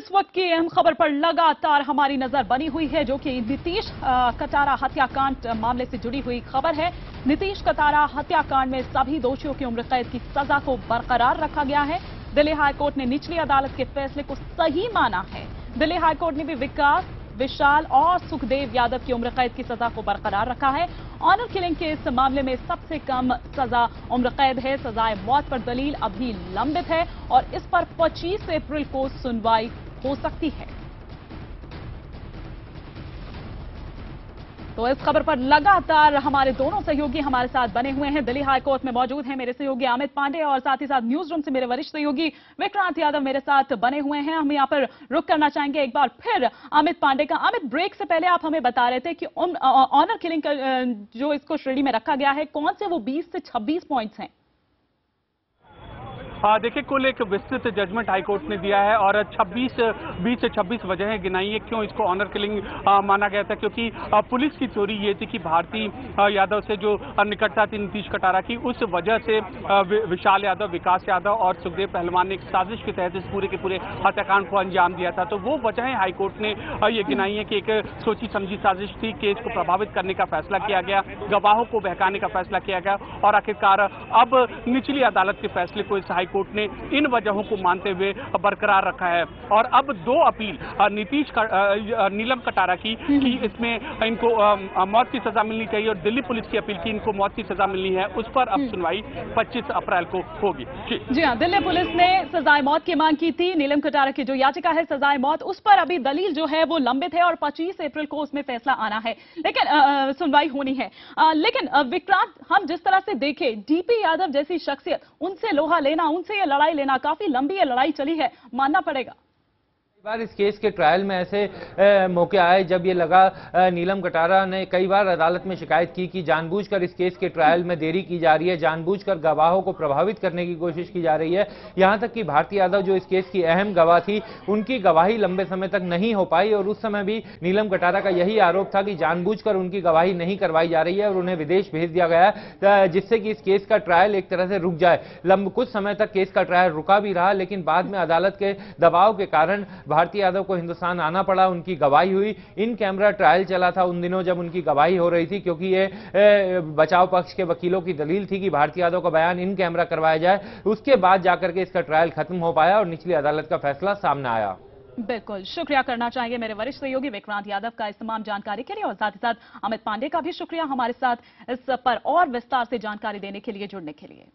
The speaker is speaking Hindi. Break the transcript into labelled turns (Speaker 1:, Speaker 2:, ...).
Speaker 1: इस वक्त की अहम खबर पर लगातार हमारी नजर बनी हुई है, जो कि नीतीश कटारा हत्याकांड मामले से जुड़ी हुई खबर है। नीतीश कटारा हत्याकांड में सभी दोषियों की उम्र कैद की सजा को बरकरार रखा गया है। दिल्ली हाईकोर्ट ने निचली अदालत के फैसले को सही माना है। दिल्ली हाईकोर्ट ने भी विकास, विशाल और सुखदेव यादव की उम्र कैद की सजा को बरकरार रखा है। ऑनर किलिंग के इस मामले में सबसे कम सजा उम्र कैद है। सजाए मौत पर दलील अभी लंबित है और इस पर 25 अप्रैल को सुनवाई हो सकती है। तो इस खबर पर लगातार हमारे दोनों सहयोगी हमारे साथ बने हुए हैं। दिल्ली हाईकोर्ट में मौजूद हैं मेरे सहयोगी अमित पांडे और साथ ही साथ न्यूज रूम से मेरे वरिष्ठ सहयोगी विक्रांत यादव मेरे साथ बने हुए हैं। हम यहाँ पर रुक करना चाहेंगे एक बार फिर अमित पांडे का। अमित, ब्रेक से पहले आप हमें बता रहे थे कि ऑनर किलिंग का जो इसको श्रेणी में रखा गया है, कौन से वो 20 से 26 पॉइंट्स हैं?
Speaker 2: देखिए, कुल एक विस्तृत जजमेंट हाईकोर्ट ने दिया है और 20 से 26 वजहें गिनाई है क्यों इसको ऑनर किलिंग माना गया था। क्योंकि पुलिस की थ्योरी ये थी कि भारती यादव से जो निकटता थी नीतीश कटारा की, उस वजह से विशाल यादव, विकास यादव और सुखदेव पहलवान ने एक साजिश के तहत इस पूरे के पूरे हत्याकांड को अंजाम दिया था। तो वो वजहें हाईकोर्ट ने ये गिनाई है कि एक सोची समझी साजिश थी, केस को प्रभावित करने का फैसला किया गया, गवाहों को बहकाने का फैसला किया गया और आखिरकार अब निचली अदालत के फैसले को इस हाईकोर्ट ने इन वजहों को मानते हुए बरकरार रखा है। और अब 2 अपील नीलम कटारा की कि इसमें इनको मौत की सजा मिलनी चाहिए और दिल्ली पुलिस की अपील की इनको मौत की सजा मिलनी है, उस पर अब सुनवाई 25 अप्रैल को होगी।
Speaker 1: जी हाँ, दिल्ली पुलिस ने सजाए मौत की मांग की थी। नीलम कटारा की जो याचिका है सजाए मौत, उस पर अभी दलील जो है वो लंबित है और 25 अप्रैल को उसमें फैसला आना है, लेकिन सुनवाई होनी है। लेकिन विक्रांत, हम जिस तरह से देखें, डीपी यादव जैसी शख्सियत, उनसे लोहा लेना, उनसे ये लड़ाई लेना, काफी लंबी ये लड़ाई चली है, मानना पड़ेगा।
Speaker 3: बार इस केस के ट्रायल में ऐसे मौके आए जब ये लगा नीलम कटारा ने कई बार अदालत में शिकायत की कि जानबूझकर इस केस के ट्रायल में देरी की जा रही है, जानबूझकर गवाहों को प्रभावित करने की कोशिश की जा रही है। यहां तक कि भारती यादव जो इस केस की अहम गवाह थी, उनकी गवाही लंबे समय तक नहीं हो पाई और उस समय भी नीलम कटारा का यही आरोप था कि जानबूझकर उनकी गवाही नहीं करवाई जा रही है और उन्हें विदेश भेज दिया गया, जिससे कि इस केस का ट्रायल एक तरह से रुक जाए। कुछ समय तक केस का ट्रायल रुका भी रहा, लेकिन बाद में अदालत के दबाव के कारण भारती यादव को हिंदुस्तान आना पड़ा। उनकी गवाही हुई, इन कैमरा ट्रायल चला था उन दिनों जब उनकी गवाही हो रही थी, क्योंकि ये बचाव पक्ष के वकीलों की दलील थी कि भारती यादव का बयान इन कैमरा करवाया जाए। उसके बाद जाकर के इसका ट्रायल खत्म हो पाया और निचली अदालत का फैसला सामने आया।
Speaker 1: बिल्कुल, शुक्रिया करना चाहेंगे मेरे वरिष्ठ सहयोगी विक्रांत यादव का इस तमाम जानकारी के लिए और साथ ही साथ अमित पांडे का भी शुक्रिया हमारे साथ इस पर और विस्तार से जानकारी देने के लिए, जुड़ने के लिए।